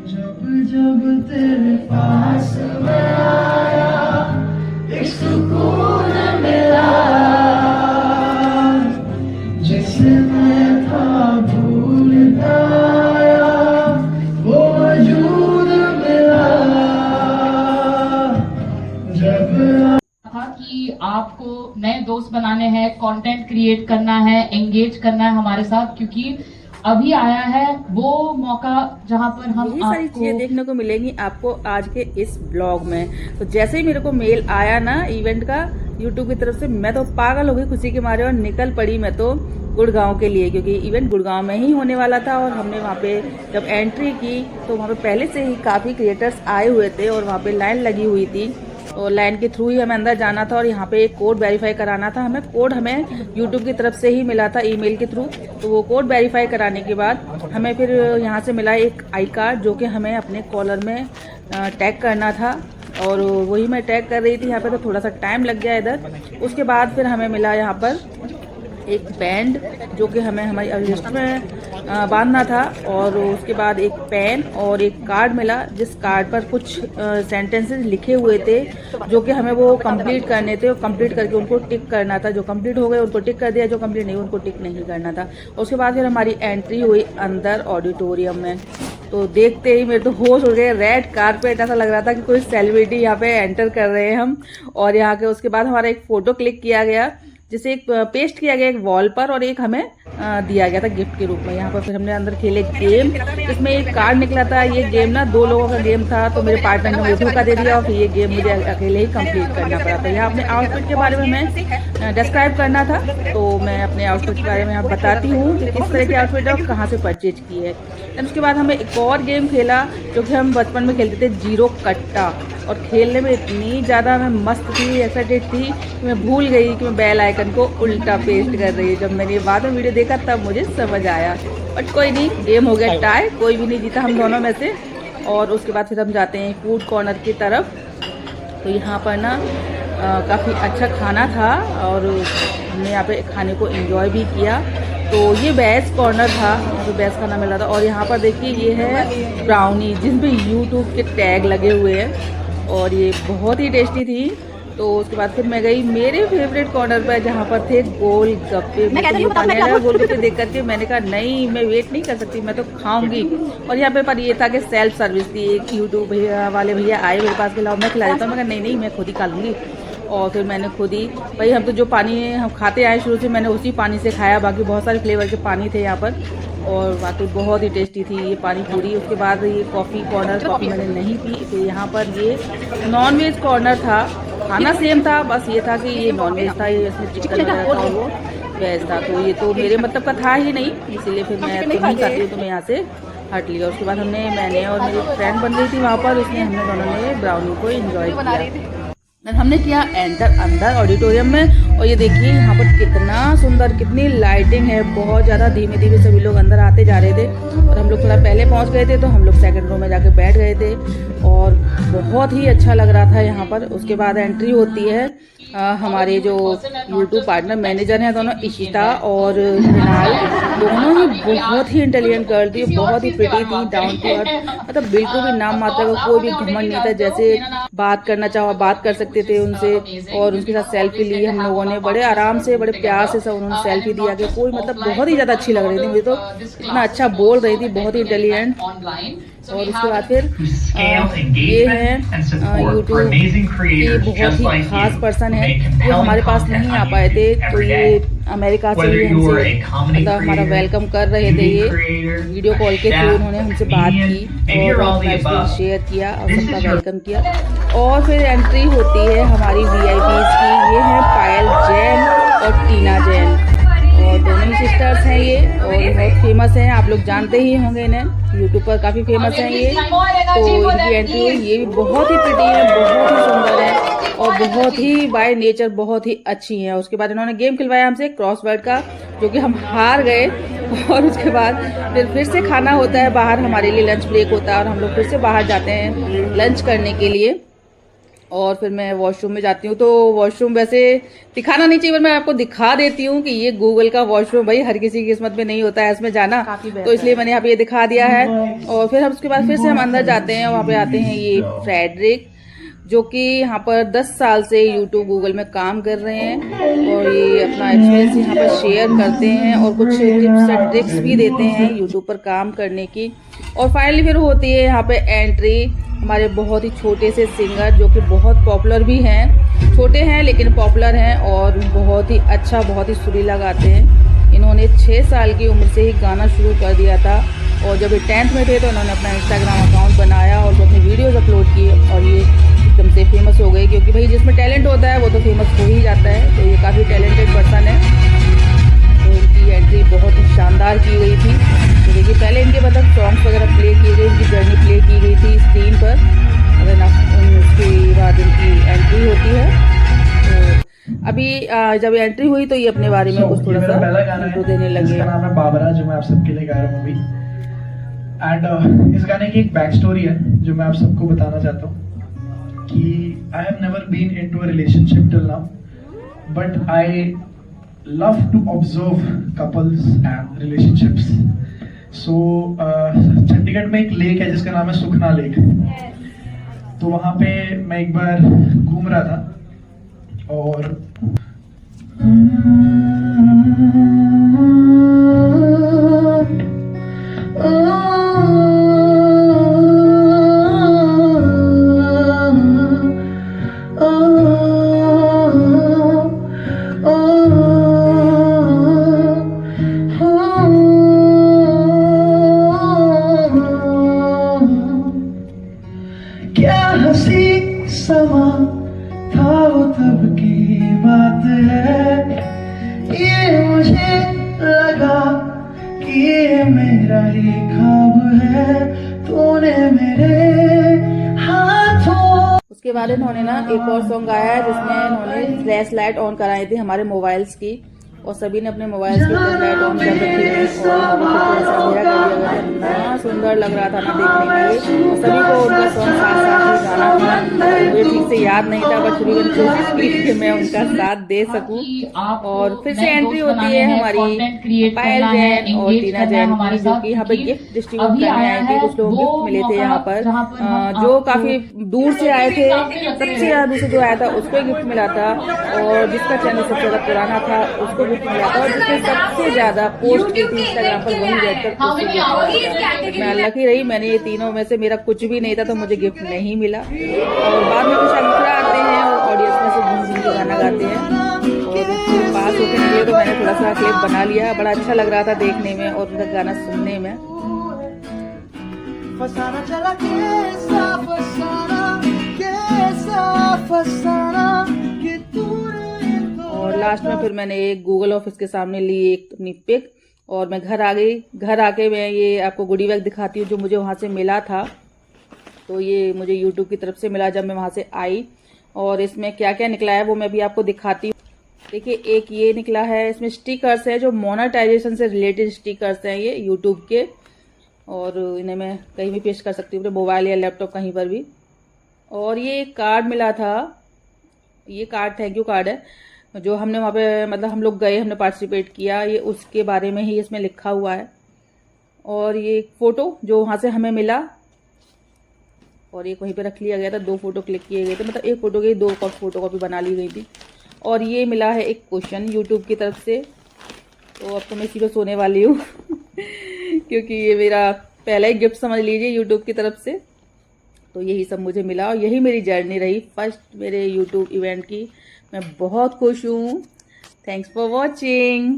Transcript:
जब जब तेरे पास मैं आया एक सुकून मिला, जिसे मैं था भूलता आया वो वजूद मिला। जब था कि आपको नए दोस्त बनाने हैं, कंटेंट क्रिएट करना है, एंगेज करना है हमारे साथ, क्योंकि अभी आया है वो मौका जहां पर हम यही सारी चीजें देखने को मिलेंगी आपको आज के इस ब्लॉग में। तो जैसे ही मेरे को मेल आया ना इवेंट का यूट्यूब की तरफ से, मैं तो पागल हो गई खुशी के मारे और निकल पड़ी मैं तो गुड़गांव के लिए, क्योंकि इवेंट गुड़गांव में ही होने वाला था। और हमने वहाँ पे जब एंट्री की तो वहाँ पे पहले से ही काफी क्रिएटर्स आए हुए थे और वहाँ पे लाइन लगी हुई थी और लाइन के थ्रू ही हमें अंदर जाना था। और यहाँ पे एक कोड वेरीफाई कराना था, हमें यूट्यूब की तरफ से ही मिला था ईमेल के थ्रू। तो वो कोड वेरीफाई कराने के बाद हमें फिर यहाँ से मिला एक आई कार्ड, जो कि हमें अपने कॉलर में टैग करना था और वही मैं टैग कर रही थी यहाँ पे। तो थोड़ा सा टाइम लग गया इधर। उसके बाद फिर हमें मिला यहाँ पर एक बैंड, जो कि हमें हमारी लिस्ट में बांधना था। और उसके बाद एक पेन और एक कार्ड मिला, जिस कार्ड पर कुछ सेंटेंसेस लिखे हुए थे जो कि हमें वो कंप्लीट करने थे। और कंप्लीट करके उनको टिक करना था। जो कंप्लीट हो गए उनको टिक कर दिया, जो कंप्लीट नहीं उनको टिक नहीं करना था। उसके बाद फिर हमारी एंट्री हुई अंदर ऑडिटोरियम में। तो देखते ही मेरे तो होश उड़ गए। रेड कारपेट, ऐसा लग रहा था कि कोई सेलिब्रिटी यहाँ पे एंटर कर रहे हैं हम। और यहाँ के उसके बाद हमारा एक फोटो क्लिक किया गया, जिसे एक पेस्ट किया गया एक वॉल पर, और एक हमें दिया गया था गिफ्ट के रूप में। यहाँ पर फिर हमने अंदर खेले गेम। इसमें एक कार्ड निकला था। ये गेम ना 2 लोगों का गेम था, तो मेरे पार्टनर ने मुझे धोखा दे दिया और फिर ये गेम मुझे अकेले ही कंप्लीट करना पड़ा था। यहाँ अपने आउटफिट के बारे में हमें डिस्क्राइब करना था, तो मैं अपने आउटफिट के बारे में यहाँ बताती हूँ कि किस तरह के आउटफिट है और कहाँ से परचेज की है। एंड उसके बाद हमें एक और गेम खेला, जो कि हम बचपन में खेलते थे, जीरो कट्टा। और खेलने में इतनी ज़्यादा मैं मस्त थी, एक्साइटेड थी कि मैं भूल गई कि मैं बेल आइकन को उल्टा पेस्ट कर रही है। जब मैंने ये बाद में वीडियो देखा तब मुझे समझ आया। बट कोई नहीं, गेम हो गया टाई, कोई भी नहीं जीता हम दोनों में से। और उसके बाद फिर हम जाते हैं फूड कॉर्नर की तरफ। तो यहाँ पर ना काफ़ी अच्छा खाना था और हमने यहाँ पे खाने को एंजॉय भी किया। तो ये बेस्ट कॉर्नर था, यहाँ पे बेस्ट खाना मिल रहा था। और यहाँ पर देखिए ये है ब्राउनी, जिसपे यूट्यूब के टैग लगे हुए हैं और ये बहुत ही टेस्टी थी। तो उसके बाद फिर मैं गई मेरे फेवरेट कॉर्नर पर, जहाँ पर थे गोल गप्पे। गोल गप्पे देख करके मैंने कहा नहीं, मैं वेट नहीं कर सकती, मैं तो खाऊंगी। और यहाँ पे पर ये था कि सेल्फ सर्विस थी। एक यूट्यूब भैया वाले भैया आए मेरे पास, खिलाओ, मैं खिला देता हूँ। मैं कहा नहीं, मैं खुद ही खा लूँगी। और फिर मैंने खुद ही, भाई हम तो जो पानी हम खाते आए शुरू से, मैंने उसी पानी से खाया। बाकी बहुत सारे फ्लेवर के पानी थे यहाँ पर और बाकी बहुत ही टेस्टी थी ये पानी पूरी। उसके बाद ये कॉफ़ी कॉर्नर, कॉफ़ी मैंने नहीं पी। तो यहाँ पर ये नॉन वेज कॉर्नर था, खाना सेम था, बस ये था कि ये नॉन वेज था, ये इसमें चिकन वगैरह था, वो वेज था। तो ये तो मेरे मतलब का था ही नहीं, इसीलिए फिर मैं तो नहीं खाती हूँ, तो मैं यहाँ से हट लिया। उसके बाद मैंने और मेरी फ्रेंड बन रही थी वहाँ पर, उसने हमने दोनों ने ब्राउनी को एंजॉय किया। हमने किया एंटर अंदर ऑडिटोरियम में। और ये देखिए यहाँ पर कितना सुंदर, कितनी लाइटिंग है, बहुत ज़्यादा। धीमे धीमे सभी लोग अंदर आते जा रहे थे और हम लोग थोड़ा पहले पहुँच गए थे, तो हम लोग सेकंड रो में जाके बैठ गए थे और बहुत ही अच्छा लग रहा था यहाँ पर। उसके बाद एंट्री होती है हमारे जो यूट्यूब पार्टनर मैनेजर हैं दोनों, इशिता और मृणाल, दोनों ही बहुत ही इंटेलिजेंट गर्ल थी, बहुत ही प्रिटी थी, डाउन टू अर्थ। मतलब बिल्कुल भी नाम मात्र का कोई भी घमंड नहीं था। जैसे बात करना चाहो बात कर सकते थे उनसे। और उनके साथ सेल्फी ली हम लोगों ने, बड़े आराम से, बड़े प्यार से सब उन्होंने सेल्फी दिया कि कोई मतलब बहुत ही ज़्यादा अच्छी लग रही थी मुझे, तो इतना अच्छा बोल रही थी, बहुत ही इंटेलिजेंट। और उसके बाद फिर ये है यूट्यूब की बहुत ही खास पर्सन है, जो हमारे पास नहीं आ पाए थे। तो ये अमेरिका से ही हमसे मतलब हमारा वेलकम कर रहे थे। ये वीडियो कॉल के थ्रू उन्होंने हमसे बात की और शेयर किया और सबका वेलकम किया। और फिर एंट्री होती है हमारी VIPs की। ये है पायल जैन और टीना जैन, और दोनों ही सिस्टर्स हैं ये, और बहुत फेमस हैं, आप लोग जानते ही होंगे इन्हें, यूट्यूब पर काफ़ी फेमस हैं ये। तो इनकी एंट्री हुई, ये भी बहुत ही प्रिटी है, बहुत ही सुंदर है और बहुत ही बाय नेचर बहुत ही अच्छी हैं। उसके बाद इन्होंने गेम खिलवाया हमसे क्रॉसवर्ड का, जो कि हम हार गए। और उसके बाद फिर से खाना होता है बाहर, हमारे लिए लंच ब्रेक होता है और हम लोग फिर से बाहर जाते हैं लंच करने के लिए। और फिर मैं वॉशरूम में जाती हूँ। तो वॉशरूम वैसे दिखाना नहीं चाहिए, पर मैं आपको दिखा देती हूँ कि ये गूगल का वॉशरूम भाई हर किसी की किस्मत में नहीं होता है इसमें जाना, तो इसलिए मैंने यहाँ पे ये दिखा दिया है। और फिर हम उसके बाद फिर से हम अंदर जाते हैं, वहाँ पे आते हैं ये फ्रेडरिक, जो कि यहाँ पर 10 साल से यूट्यूब गूगल में काम कर रहे हैं और ये अपना एक्सपीरियंस यहाँ पर शेयर करते हैं और कुछ टिप्स एंड ट्रिक्स भी देते हैं यूट्यूब पर काम करने की। और फाइनली फिर होती है यहाँ पे एंट्री हमारे बहुत ही छोटे से सिंगर, जो कि बहुत पॉपुलर भी हैं, छोटे हैं लेकिन पॉपुलर हैं और बहुत ही अच्छा, बहुत ही सुरीला गाते हैं। इन्होंने 6 साल की उम्र से ही गाना शुरू कर दिया था और जब ये 10th में थे तो इन्होंने अपना इंस्टाग्राम अकाउंट बनाया और वो अपनी वीडियोज़ अपलोड किए और ये एकदम से फेमस हो गए, क्योंकि भाई जिसमें टैलेंट होता है वो तो फेमस हो ही जाता है। तो ये काफ़ी टैलेंटेड पर्सन है। तो इनकी एंट्री बहुत ही शानदार की गई थी। तो देखिए पहले इनके मतलब सॉन्ग्स वगैरह प्ले किए गए, इनकी जर्नी प्ले की गई थी स्क्रीन पर, अगर उसके बाद इनकी एंट्री होती है। तो अभी जब एंट्री हुई तो ये अपने बारे में कुछ थोड़ा सा इंट्रो देने लगे। इसका नाम है बाबरा, जो मैं आप सबके लिए गा रहा हूँ अभी। एंड इस गाने की एक बैक स्टोरी है जो मैं आप सबको बताना चाहता हूँ कि I have never been into a relationship till now, but I love to observe couples and relationships. So Chandigarh में एक लेक है जिसका नाम है सुखना लेक। तो वहाँ पे मैं एक बार घूम रहा था और समा था वो तब की बात है, ये मुझे लगा कि ये मेरा ही ख्वाब है, तूने मेरे हाथों। उसके बाद इन्होंने ना एक और सॉन्ग गाया है जिसमें इन्होंने फ्लैश लाइट ऑन कराई थी हमारे मोबाइल्स की, और सभी ने अपने मोबाइल्स की फ्लैश लाइट ऑन कर रखी थी और इतना सुंदर लग रहा था ना देखने के लिए। और सभी को उनका सॉन्ग साथ साथ ही गाना था, मुझे ठीक से याद नहीं था, बट फिर मैंने कोशिश की कि मैं उनका साथ दे सकूं। और फिर से एंट्री होती है हमारी पायल जैन और टीना जैन की, जो कि यहाँ पे गिफ्ट डिस्ट्रीब्यूट करने आई थी। कुछ लोग गिफ्ट मिले थे यहाँ पर, जो काफी दूर से आए थे, सबसे ज्यादा दूर से जो आया था उसको गिफ्ट मिला था, और जिसका चैनल सबसे ज्यादा पुराना था उसको गिफ्ट मिला था, और जिसने सबसे ज्यादा पोस्ट की थी इंस्टाग्राम पर वही रहकर मैं लकी रही। मैंने ये तीनों में से मेरा कुछ भी नहीं था तो मुझे गिफ्ट नहीं मिला। और बाद में कुछ अंकल आते हैं और ऑडियंस में से घूम घूम के गाना गाते हैं, और पास होके निकले तो मैंने थोड़ा सा क्लिप बना लिया। बड़ा अच्छा लग रहा था देखने में और उनका गाना सुनने में। फसाना चला कैसा फसाना, कैसा फसाना कि तूने तो। और लास्ट में फिर मैंने एक गूगल ऑफिस के सामने ली एक अपनी पिक, और मैं घर आ गई। घर आके मैं ये आपको गुडी बैग दिखाती हूँ जो मुझे वहाँ से मिला था। तो ये मुझे यूट्यूब की तरफ से मिला जब मैं वहाँ से आई, और इसमें क्या क्या निकला है वो मैं भी आपको दिखाती हूँ। देखिए एक ये निकला है, इसमें स्टिकर्स है जो मोनेटाइजेशन से रिलेटेड स्टिकर्स हैं ये यूट्यूब के, और इन्हें मैं कहीं भी पेश कर सकती हूँ, अपने मोबाइल या लैपटॉप कहीं पर भी। और ये एक कार्ड मिला था, ये कार्ड थैंक यू कार्ड है, जो हमने वहाँ पे मतलब हम लोग गए, हमने पार्टिसिपेट किया, ये उसके बारे में ही इसमें लिखा हुआ है। और ये एक फ़ोटो जो वहाँ से हमें मिला, और एक वहीं पे रख लिया गया था, 2 फोटो क्लिक किए गए थे, मतलब एक फ़ोटो की 2 फोटो कॉपी बना ली गई थी। और ये मिला है एक क्वेश्चन यूट्यूब की तरफ से। तो अब तो मैं इसी पे सोने वाली हूँ क्योंकि ये मेरा पहला ही गिफ्ट समझ लीजिए यूट्यूब की तरफ से। तो यही सब मुझे मिला और यही मेरी जर्नी रही फर्स्ट मेरे यूट्यूब इवेंट की। मैं बहुत खुश हूँ। Thanks for watching.